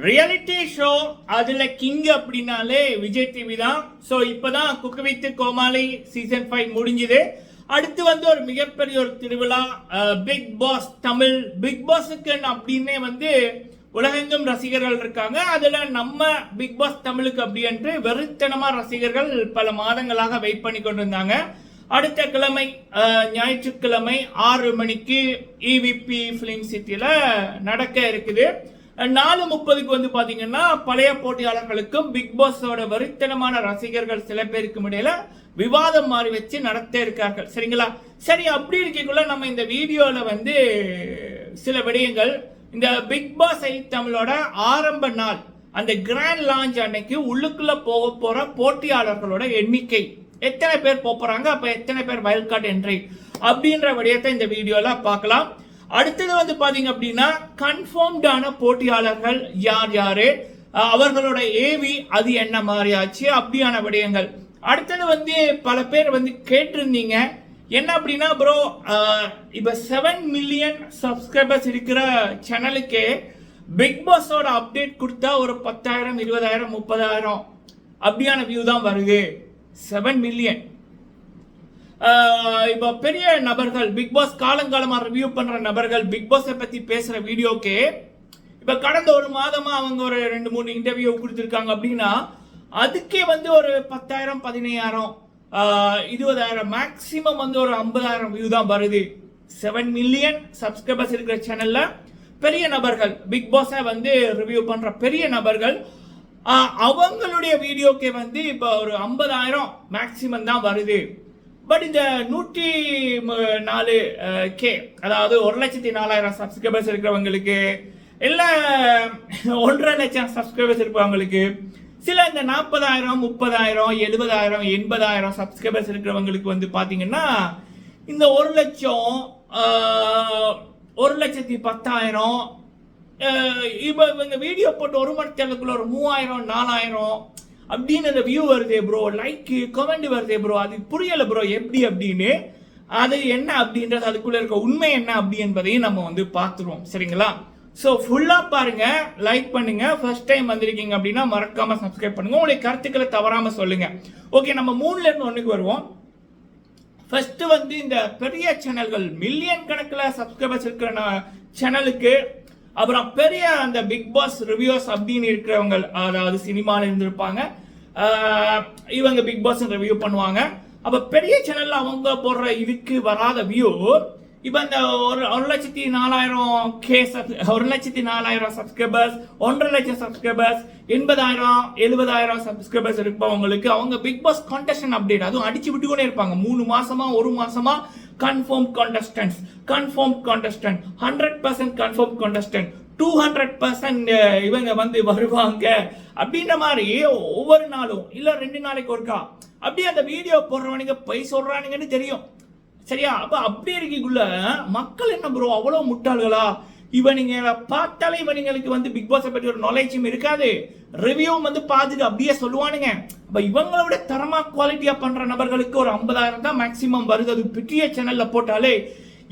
Reality show அதுல king அப்படின்னாலே Vijay TV தான். ஸோ இப்பதான் குக் வித் கோமாளி சீசன் 5 முடிஞ்சுது. அடுத்து வந்து ஒரு மிகப்பெரிய ஒரு திருவிழா பிக் பாஸ் தமிழ். பிக் பாஸுக்கு அப்படின்னே வந்து உலகெங்கும் ரசிகர்கள் இருக்காங்க. அதுல நம்ம பிக் பாஸ் தமிழுக்கு அப்படின்ட்டு வெறித்தனமா ரசிகர்கள் பல மாதங்களாக வெயிட் பண்ணி கொண்டிருந்தாங்க. அடுத்த கிழமை ஞாயிற்றுக்கிழமை 6 மணிக்கு இவிபி பிலிம் சிட்டியில நடக்க இருக்குது. 4:30 வந்து பாத்தீங்கன்னா பழைய போட்டியாளர்களுக்கும் பிக் பாஸோட வெறித்தனமான ரசிகர்கள் சில பேருக்கும் இடையில விவாதம் மாறி வச்சு நடத்த இருக்கார்கள். சரிங்களா? சரி, அப்படி இருக்கக்குள்ள நம்ம இந்த வீடியோல வந்து சில விடயங்கள், இந்த பிக் பாஸ் தமிழோட ஆரம்ப நாள் அந்த கிராண்ட் லான்ச் அன்னைக்கு உள்ளுக்குள்ள போக போற போட்டியாளர்களோட எண்ணிக்கை எத்தனை பேர் போறாங்க, அப்ப எத்தனை பேர் வைல்ட் கார்டு என்ட்ரி அப்படின்ற விடயத்தை இந்த வீடியோல பார்க்கலாம். அடுத்தது வந்து பாத்தீங்க அப்படின்னா கன்ஃபார்ம்டான போட்டியாளர்கள் யார் யாரு, அவர்களோட ஏவி அது என்ன மாதிரி ஆச்சு அப்படியான விடயங்கள். அடுத்தது வந்து பல பேர் வந்து கேட்டிருந்தீங்க என்ன அப்படின்னா, ப்ரோ இப்ப 7 மில்லியன் சப்ஸ்கிரைபர்ஸ் இருக்கிற சேனலுக்கு பிக் பாஸோட அப்டேட் கொடுத்தா ஒரு 10,000 20,000 30,000 அப்படியான வியூ தான் வருது. 7 மில்லியன். இப்போ பெரிய நபர்கள் பிக் பாஸ் காலங்காலமா ரிவ்யூ பண்ற நபர்கள் பிக் பாஸை பத்தி பேசுற வீடியோக்கு இப்ப கடந்த ஒரு மாதமா அவங்க ஒரு 2-3 இன்டர்வியூ கொடுத்திருக்காங்க அப்படின்னா அதுக்கே வந்து ஒரு 10,000 15,000 20,000 மேக்சிமம் வந்து ஒரு 50,000 வியூ தான் வருது. 7 மில்லியன் சப்ஸ்கிரைபர்ஸ் இருக்கிற சேனல்ல பெரிய நபர்கள் பிக் பாஸை வந்து ரிவ்யூ பண்ற பெரிய நபர்கள் அவங்களுடைய வீடியோக்கே வந்து இப்போ ஒரு 50,000 மேக்சிமம் தான் வருது. பட் இந்த 104K அதாவது 1,04,000 சப்ஸ்கிரைபர்ஸ் இருக்கிறவங்களுக்கு இல்ல 1.5 லட்சம் சப்ஸ்கிரைபர்ஸ் இருப்பவங்களுக்கு, சில இந்த 40,000 30,000 70,000 80,000 சப்ஸ்கிரைபர்ஸ் இருக்கிறவங்களுக்கு வந்து பாத்தீங்கன்னா இந்த 1 லட்சம் 1,10,000 இப்போ இவங்க வீடியோ போட்டு 1 மணி நேரத்துக்குள்ள ஒரு 3,000 4,000 அப்படின்னு அந்த வியூ வருதே ப்ரோ, லைக் கமெண்ட் வருதே ப்ரோ, அது புரியல ப்ரோ எப்படி அப்படின்னு. அது என்ன அப்படின்றது, அதுக்குள்ள இருக்க உண்மை என்ன அப்படி என்பதையும் நம்ம வந்து பார்த்துருவோம். சரிங்களா? ஸோ ஃபுல்லா பாருங்க, லைக் பண்ணுங்க. ஃபர்ஸ்ட் டைம் வந்திருக்கீங்க அப்படின்னா மறக்காம சப்ஸ்கிரைப் பண்ணுங்க. உங்களுடைய கருத்துக்களை தவறாம சொல்லுங்க. ஓகே, நம்ம 3ல இருந்து 1க்கு வருவோம். ஃபர்ஸ்ட் வந்து இந்த பெரிய சேனல்கள் மில்லியன் கணக்கில் சப்ஸ்கிரைபர்ஸ் இருக்கிற சேனலுக்கு, அப்புறம் பெரிய அந்த பிக் பாஸ் ரிவ்யூஸ் அப்படின்னு இருக்கிறவங்க, அதாவது சினிமால இருந்திருப்பாங்க, இவங்க பிக் பாஸ் ரிவ்யூ பண்ணுவாங்க. அப்ப பெரிய சேனல்ல அவங்க போடுற இதுக்கு வராத வியூ இப்ப இந்த 1,04,000 சப்ஸ்கிரைபர்ஸ் 1.5 லட்சம் சப்ஸ்கிரைபர்ஸ் 80,000 70,000 சப்ஸ்கிரைபர்ஸ் இருப்பவங்களுக்கு அவங்க பிக் பாஸ் கான்டெஸ்டன்ட் அப்டேட் அதுவும் அடிச்சு விட்டுக்கொண்டே இருப்பாங்க. 3 மாசமா 1 மாசமா கன்ஃபார்ம் கான்டெஸ்டன்ட்ஸ் 100% கன்ஃபார்ம் கான்டெஸ்டன்ட் 200% இவங்க வந்து வருவாங்க அப்படின்ற மாதிரி ஒவ்வொரு நாளும் இல்ல 2 நாளைக்கு ஒருக்கா அப்படியே அந்த வீடியோ போடுறவனுங்க பொய் சொல்றானுங்கன்னு தெரியும். சரியா? அப்ப அப்படி இருக்கக்குள்ள மக்கள் என்ன ப்ரோ அவ்வளவு முட்டாள்களா? இவனுங்க பார்த்தாலே இவனுங்களுக்கு வந்து பிக் பாஸை பற்றி ஒரு நாலேஜும் இருக்காது, ரிவ்யூ வந்து பார்த்துட்டு அப்படியே சொல்லுவானுங்க. அப்ப இவங்களோட தரமா குவாலிட்டியா பண்ற நபர்களுக்கு ஒரு 50,000 தான் மேக்சிமம் வருது. அது பெரிய சேனல்ல போட்டாலே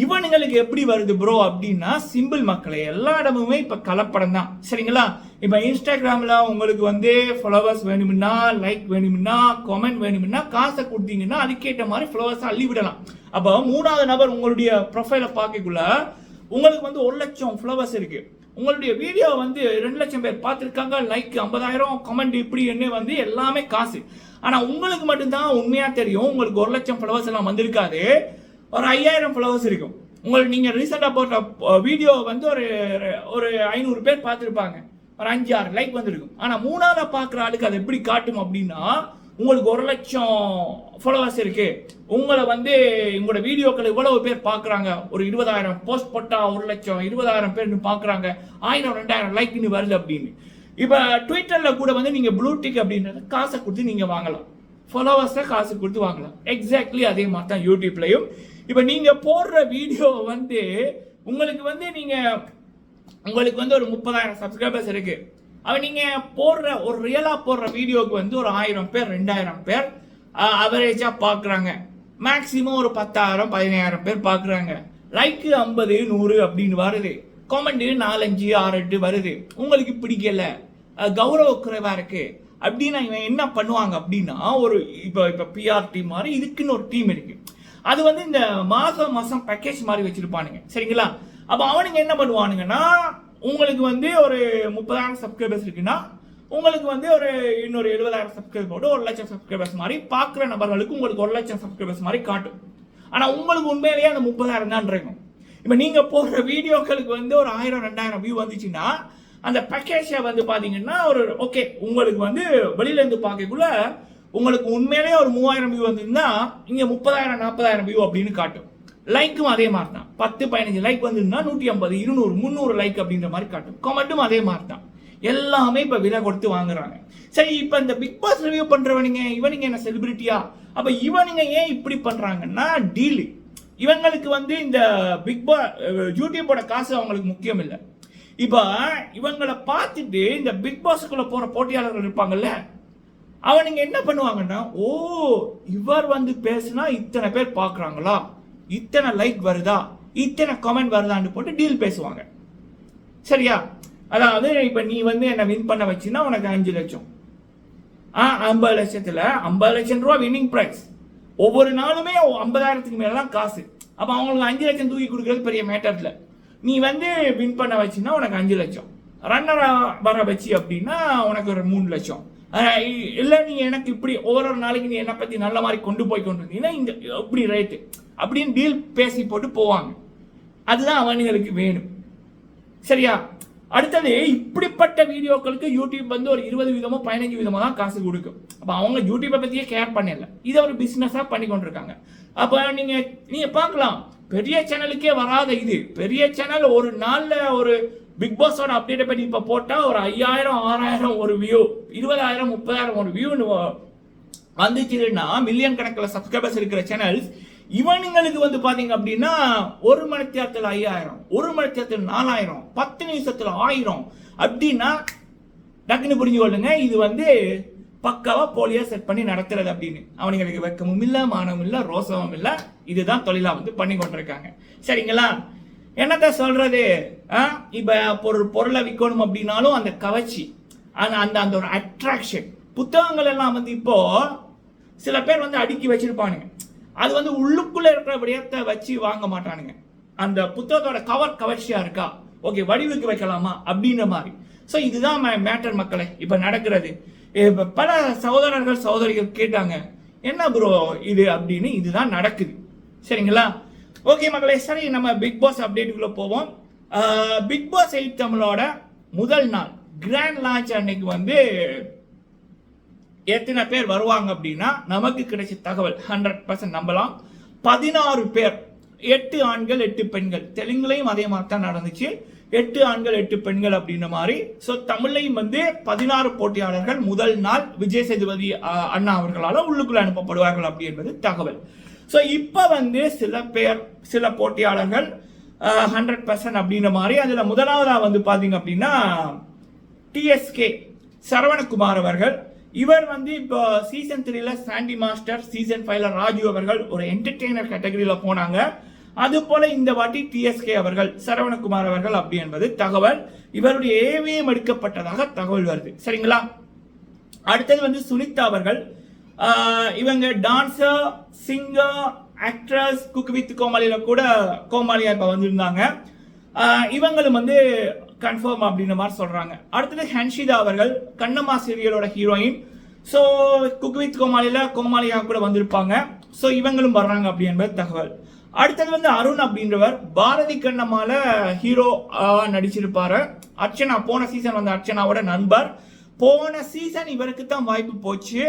இவனுங்களுக்கு எப்படி வருது ப்ரோ அப்படின்னா, சிம்பிள் மக்களே, எல்லா இடமுமே இப்ப கலப்படம் தான். சரிங்களா? இப்ப இன்ஸ்டாகிராம்ல உங்களுக்கு வந்து ஃபாலோவர்ஸ் வேணும்னா, லைக் வேணும்னா, கமெண்ட் வேணும்னா காசை கொடுத்தீங்கன்னா அதுக்கேற்ற மாதிரி ஃபாலோவர்ஸ் அள்ளி விடலாம். அப்போ 3வது நபர் உங்களுடைய ப்ரொஃபைலை பார்க்கக்குள்ள உங்களுக்கு வந்து 1 லட்சம் ஃபாலோவர்ஸ் இருக்கு, உங்களுடைய வீடியோ வந்து 2 லட்சம் பேர் பார்த்துருக்காங்க, லைக் 50,000 கமெண்ட் இப்படி என்ன வந்து எல்லாமே காசு. ஆனா உங்களுக்கு மட்டும்தான் உண்மையா தெரியும், உங்களுக்கு 1 லட்சம் ஃபாலோவர்ஸ் எல்லாம் வந்திருக்காது, ஒரு 5,000 ஃபாலோவர்ஸ் இருக்கும். உங்களுக்கு நீங்க ரீசெண்டா போட்ட வீடியோ வந்து ஒரு 500 பேர் பார்த்துருப்பாங்க, ஒரு 5-6 லைக் வந்துருக்கும். ஆனா 3வது பார்க்குற ஆளுக்கு அது எப்படி காட்டும் அப்படின்னா, உங்களுக்கு 1 லட்சம் ஃபாலோவர்ஸ் இருக்கு, உங்களை வந்து உங்களோட வீடியோக்கள் இவ்வளவு பேர் பார்க்குறாங்க, ஒரு 20,000 போஸ்ட் போட்டா 1 லட்சம் 20,000 பேர் பார்க்குறாங்க, 1000 2000 லைக்னு வருது அப்படின்னு. இப்போ ட்விட்டர்ல கூட வந்து நீங்க ப்ளூ டிக் அப்படின்றத காசை கொடுத்து நீங்க வாங்கலாம், ஃபாலோவர்ஸை காசு கொடுத்து வாங்கலாம். எக்ஸாக்ட்லி அதே மாதிரி தான் யூடியூப்லையும். இப்போ நீங்க போடுற வீடியோ வந்து உங்களுக்கு வந்து உங்களுக்கு வந்து ஒரு 30,000 சப்ஸ்கிரைபர்ஸ் இருக்கு, அவன் நீங்க போடுற ஒரு ரியலா போடுற வீடியோக்கு வந்து ஒரு 1000 பேர் 2000 பேர் அவரேஜா பாக்குறாங்க, மேக்சிமம் ஒரு 10,000 15,000 பேர் பாக்குறாங்க, லைக் 50 100 அப்படின்னு வருது. காமெண்ட் 4, 5, 6, 8 வருது, உங்களுக்கு பிடிக்கல, கௌரவ குறைவா இருக்கு அப்படின்னா இவன் என்ன பண்ணுவாங்க அப்படின்னா, ஒரு இப்போ பிஆர் டீம் மாதிரி இதுக்குன்னு ஒரு டீம் இருக்கு. அது வந்து இந்த மாசம் பேக்கேஜ் மாதிரி வச்சிருப்பானுங்க. சரிங்களா? அப்போ அவனுங்க என்ன பண்ணுவானுங்கன்னா, உங்களுக்கு வந்து ஒரு 30,000 சப்ஸ்கிரைபர்ஸ் இருக்குன்னா உங்களுக்கு வந்து ஒரு இன்னொரு 70,000 சப்ஸ்கிரைபர் போட்டு 1,00,000 சப்ஸ்கிரைபர்ஸ் மாதிரி பார்க்குற நபர்களுக்கு உங்களுக்கு 1,00,000 சப்ஸ்கிரைபர்ஸ் மாதிரி காட்டும். ஆனால் உங்களுக்கு உண்மையிலேயே அந்த 30,000 தான் இருக்கும். இப்போ நீங்கள் போடுற வீடியோக்களுக்கு வந்து ஒரு 1000, 2000 வியூ வந்துச்சுன்னா அந்த பேக்கேஜை வந்து பார்த்தீங்கன்னா ஒரு ஓகே, உங்களுக்கு வந்து வெளியிலேருந்து பார்க்கக்குள்ள உங்களுக்கு உண்மையிலேயே ஒரு 3000 வியூ வந்துருந்தா இங்கே 30,000, 40,000 வியூ அப்படின்னு காட்டும். லைக்கும் அதே மாதிரி தான். 10, 15 லைக் வந்துருந்தா 150, 200, 300 லைக் அப்படின்ற மாதிரி காட்டும். கமெண்ட்டும் அதே மாதிரி தான். எல்லாமே இப்போ விலை கொடுத்து வாங்குறாங்க. சரி, இப்போ இந்த பிக் பாஸ் ரிவ்யூ பண்றவனுங்க இவனுங்க என்ன செலிபிரிட்டியா? அப்ப இவனுங்க ஏன் இப்படி பண்றாங்கன்னா டீல். இவங்களுக்கு வந்து இந்த பிக் பாஸ் யூடியூபோட காசு அவங்களுக்கு முக்கியம் இல்லை. இப்போ இவங்களை பார்த்துட்டு இந்த பிக் பாஸுக்குள்ள போற போட்டியாளர்கள் இருப்பாங்கல்ல, அவனுங்க என்ன பண்ணுவாங்கன்னா, ஓ இவர் வந்து பேசுனா இத்தனை பேர் பார்க்குறாங்களா, இத்தனை லைக் வருதா, இத்தனை கமெண்ட் வருதான்னு போட்டு டீல் பேசுவாங்க. சரியா? அதாவது இப்ப நீ வந்து என்ன வின் பண்ண வச்சுன்னா உனக்கு 5 லட்சம், 50 லட்சத்துல 50 லட்சம் ரூபா வின்னிங் பிரைஸ். ஒவ்வொரு நாளுமே 50,000க்கு மேலதான் காசு. அப்ப அவங்களுக்கு 5 லட்சம் தூக்கி கொடுக்கறது பெரிய மேட்டர்ல. நீ வந்து வின் பண்ண வச்சுன்னா உனக்கு 5 லட்சம், ரன்னர் வர வச்சு அப்படின்னா உனக்கு ஒரு 3 லட்சம். இல்ல நீ எனக்கு இப்படி ஒவ்வொரு நாளைக்கு நீ என்ன பத்தி நல்ல மாதிரி கொண்டு போய் கொண்டு இருந்தீங்கன்னா இந்த இப்படி ரேட்டு அப்படின்னு டீல் பேசி போட்டு போவாங்க. அதுதான் அவனுங்களுக்கு வேணும். சரியா? அடுத்தது இப்படிப்பட்ட வீடியோக்களுக்கு யூடியூப் வந்து ஒரு 20% 15% தான் காசு கொடுக்கும். அப்போ அவங்க யூடியூப்பை பற்றியே கேர் பண்ணல, இதை ஒரு பிஸ்னஸாக பண்ணி கொண்டிருக்காங்க. அப்போ நீங்கள் பார்க்கலாம், பெரிய சேனலுக்கே வராத இது பெரிய சேனல் ஒரு நாளில் ஒரு பிக் பாஸோட அப்டேட்டை பற்றி இப்போ போட்டால் ஒரு 5000, 6000 ஒரு வியூ, 20,000, 30,000 ஒரு வியூன்னு வந்துச்சுன்னா மில்லியன் கணக்கில் சப்ஸ்கிரைபர்ஸ் இருக்கிற சேனல்ஸ் இவனுங்களுக்கு வந்து பாத்தீங்க அப்படின்னா 1 மணி நேரத்தில் 5000, 1 மணி நேரத்தில் 4000, 10 நிமிஷத்துல 1000 அப்படின்னா டக்குன்னு புரிஞ்சு கொள்ளுங்க, இது வந்து பக்காவா போலியா செட் பண்ணி நடத்துறது அப்படின்னு. அவனுங்களுக்கு வெக்கமும் இல்ல, மானமும் இல்ல, ரோசமும் இல்ல. இதுதான் தொழிலா வந்து பண்ணி கொண்டிருக்காங்க. சரிங்களா? என்னத்த சொல்றது, இப்ப பொருளை விற்கணும் அப்படின்னாலும் அந்த கவர்ச்சி, அந்த ஒரு அட்ராக்ஷன். புத்தகங்கள் எல்லாம் வந்து இப்போ சில பேர் வந்து அடுக்கி வச்சிருப்பானுங்க, அது வந்து உள்ளுக்குள்ள இருக்கிற விடயத்தை வச்சு வாங்க மாட்டானுங்க. அந்த புத்தகத்தோட கவர்ச்சியா இருக்கா, ஓகே வடிவுக்கு வைக்கலாமா அப்படின்ற மாதிரி. ஸோ இதுதான் மேட்டர் மக்களே இப்ப நடக்கிறது. பல சகோதரர்கள் சகோதரிகள் கேட்டாங்க, என்ன ப்ரோ இது அப்படின்னு. இதுதான் நடக்குது. சரிங்களா? ஓகே மக்களே, சரி நம்ம பிக் பாஸ் அப்டேட்டுக்குள்ள போவோம். பிக் பாஸ் 8 தமிழோட முதல் நாள் கிராண்ட் லான்ச் அன்னைக்கு வந்து எத்தனை பேர் வருவாங்க அப்படின்னா நமக்கு கிடைச்ச தகவல் 100% நம்பலாம். 16 பேர், 8 ஆண்கள் 8 பெண்கள். தெலுங்குலையும் அதே மாதிரி தான் நடந்துச்சு, 8 ஆண்கள் 8 பெண்கள் அப்படின்ற மாதிரி. ஸோ தமிழ்லையும் வந்து 16 போட்டியாளர்கள் முதல் நாள் விஜய் சேதுபதி அண்ணா அவர்களால் உள்ளுக்குள்ள அனுப்பப்படுவார்கள் அப்படி என்பது தகவல். ஸோ இப்போ வந்து சில போட்டியாளர்கள் 100% அப்படின்ற மாதிரி. அதில் முதலாவதா வந்து பார்த்தீங்க அப்படின்னா டிஎஸ்கே சரவணகுமார் அவர்கள். இவர் வந்து இப்போ சீசன் 3ல சாண்டி மாஸ்டர், சீசன் 5ல ராஜு அவர்கள் ஒரு என்டர்டெய்னர் கேட்டகரியில போனாங்க. அது போல இந்த வாட்டி டிஎஸ்கே அவர்கள், சரவணகுமார் அவர்கள் அப்படி என்பது தகவல். இவருடைய ஏவிஎம் எடுக்கப்பட்டதாக தகவல் வருது. சரிங்களா? அடுத்தது வந்து சுனிதா அவர்கள். இவங்க dancer, singer, actress, cook with கோமாளியில கூட கோமாளியா இப்ப வந்திருந்தாங்க. இவங்களும் வந்து கன்ஃபார்ம் அப்படின்ற மாதிரி சொல்றாங்க. அடுத்தது ஹன்ஷிதா அவர்கள், கண்ணம்மா சீரியலோட ஹீரோயின். ஸோ குக் வித் கோமாளியா கூட வந்திருப்பாங்க. ஸோ இவங்களும் வர்றாங்க அப்படி என்பது தகவல். அடுத்தது வந்து அருண் அப்படின்றவர் பாரதி கண்ணம்மால ஹீரோ நடிச்சிருப்பாரு. அர்ச்சனா, போன சீசன் வந்து அர்ச்சனாவோட நண்பர். போன சீசன் இவருக்கு தான் வாய்ப்பு போச்சு,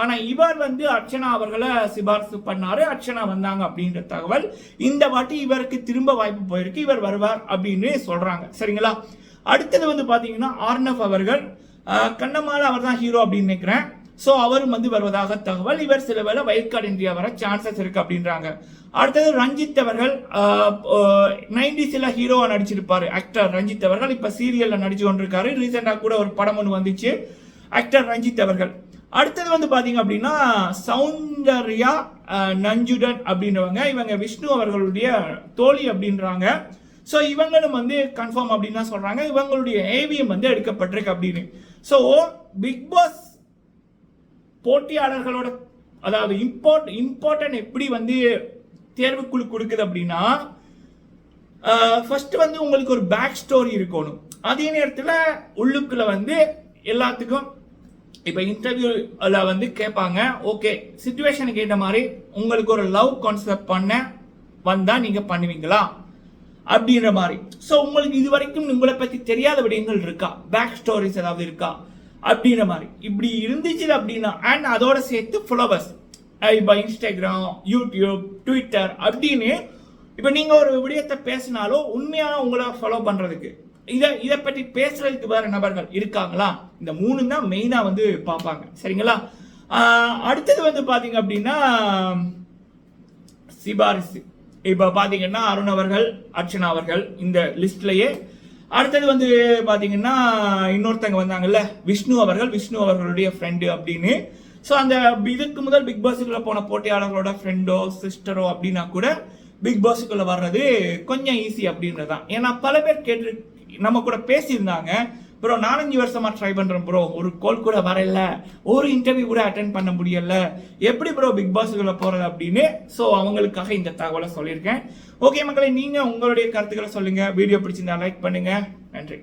ஆனா இவர் வந்து அர்ச்சனா அவர்களை சிபாரிசு பண்ணாரு, அர்ச்சனா வந்தாங்க அப்படின்ற தகவல். இந்த வாட்டி இவருக்கு திரும்ப வாய்ப்பு போயிருக்கு, இவர் வருவார் அப்படின்னு சொல்றாங்க. சரிங்களா? அடுத்தது வந்து பாத்தீங்கன்னா ஆர்னவ் அவர்கள், கண்ணம்மால அவர் தான் ஹீரோ அப்படின்னு நினைக்கிறேன். ஸோ அவரும் வந்து வருவதாக தகவல். இவர் சில வேளை வைல்ட் கார்டு இந்தியா வர சான்சஸ் இருக்கு அப்படின்றாங்க. அடுத்தது ரஞ்சித் அவர்கள், 90ஸ்ல ஹீரோவா நடிச்சிருப்பாரு ஆக்டர் ரஞ்சித் அவர்கள். இப்ப சீரியல்ல நடிச்சு கொண்டிருக்காரு. ரீசெண்டா கூட ஒரு படம் ஒன்று வந்துச்சு, ஆக்டர் ரஞ்சித் அவர்கள். அடுத்தது வந்து பாத்தீங்க அப்படின்னா சௌந்தர்யா நஞ்சுடன் அப்படின்றவங்க. இவங்க விஷ்ணு அவர்களுடைய தோழி அப்படின்றாங்க. ஸோ இவங்களும் வந்து கன்ஃபார்ம் அப்படின்னு தான் சொல்றாங்க. இவங்களுடைய ஏவிஎம் வந்து எடுக்கப்பட்டிருக்கு அப்படின்னு. ஸோ பிக் பாஸ் போட்டியாளர்களோட அதாவது இம்பார்ட்டன்ட் எப்படி வந்து தேர்வுக்குழு கொடுக்குது அப்படின்னா, ஃபர்ஸ்ட் வந்து உங்களுக்கு ஒரு பேக் ஸ்டோரி இருக்கணும். அதே நேரத்தில் உள்ளுக்குள்ள வந்து எல்லாத்துக்கும் இப்போ இன்டர்வியூல வந்து கேட்பாங்க, ஓகே சிச்சுவேஷனுக்கு ஏற்ற மாதிரி உங்களுக்கு ஒரு லவ் கான்செப்ட் பண்ண வந்தா நீங்க பண்ணுவீங்களா அப்படின்ற மாதிரி. ஸோ உங்களுக்கு இது வரைக்கும் உங்களை பத்தி தெரியாத விடயங்கள் இருக்கா, பேக் ஸ்டோரிஸ் ஏதாவது இருக்கா அப்படின்ற மாதிரி. இப்படி இருந்துச்சு அப்படின்னா அண்ட் அதோட சேர்த்து ஃபாலோவர்ஸ் இப்போ இன்ஸ்டாகிராம், யூடியூப், ட்விட்டர் அப்படின்னு இப்போ நீங்க ஒரு விடயத்தை பேசினாலும் உண்மையான உங்களை ஃபாலோ பண்றதுக்கு இதை பற்றி பேசுறதுக்கு வேற நபர்கள் இருக்காங்களா, இந்த 3 தான் மெயினா வந்து பார்ப்பாங்க. சரிங்களா? அடுத்தது வந்து பாத்தீங்க அப்படின்னா சிபாரிசு. இப்ப பாத்தீங்கன்னா அருண் அவர்கள், அர்ச்சனா அவர்கள் இந்த லிஸ்ட்லயே. அடுத்தது வந்து பாத்தீங்கன்னா இன்னொருத்தங்க வந்தாங்கல்ல விஷ்ணு அவர்களுடைய ஃப்ரெண்டு அப்படின்னு. ஸோ அந்த இதுக்கு முதல் பிக் பாஸுக்குள்ள போன போட்டியாளர்களோட ஃப்ரெண்டோ சிஸ்டரோ அப்படின்னா கூட பிக் பாஸுக்குள்ள வர்றது கொஞ்சம் ஈஸி அப்படின்றதான். ஏன்னா பல பேர் கேட்டு நம்ம கூட பேசியிருந்தாங்க, ப்ரோ 4-5 வருஷமா ட்ரை பண்றேன் ப்ரோ, ஒரு கால் கூட வரல, ஒரு இன்டர்வியூ கூட அட்டென்ட் பண்ண முடியல, எப்படி ப்ரோ பிக் பாஸுக்குள்ள போறது அப்படின்னு. ஸோ அவங்களுக்காக இந்த தகவலை சொல்லியிருக்கேன். ஓகே மக்களை, நீங்க உங்களுடைய கருத்துக்களை சொல்லுங்க. வீடியோ பிடிச்சிருந்தா லைக் பண்ணுங்க. நன்றி.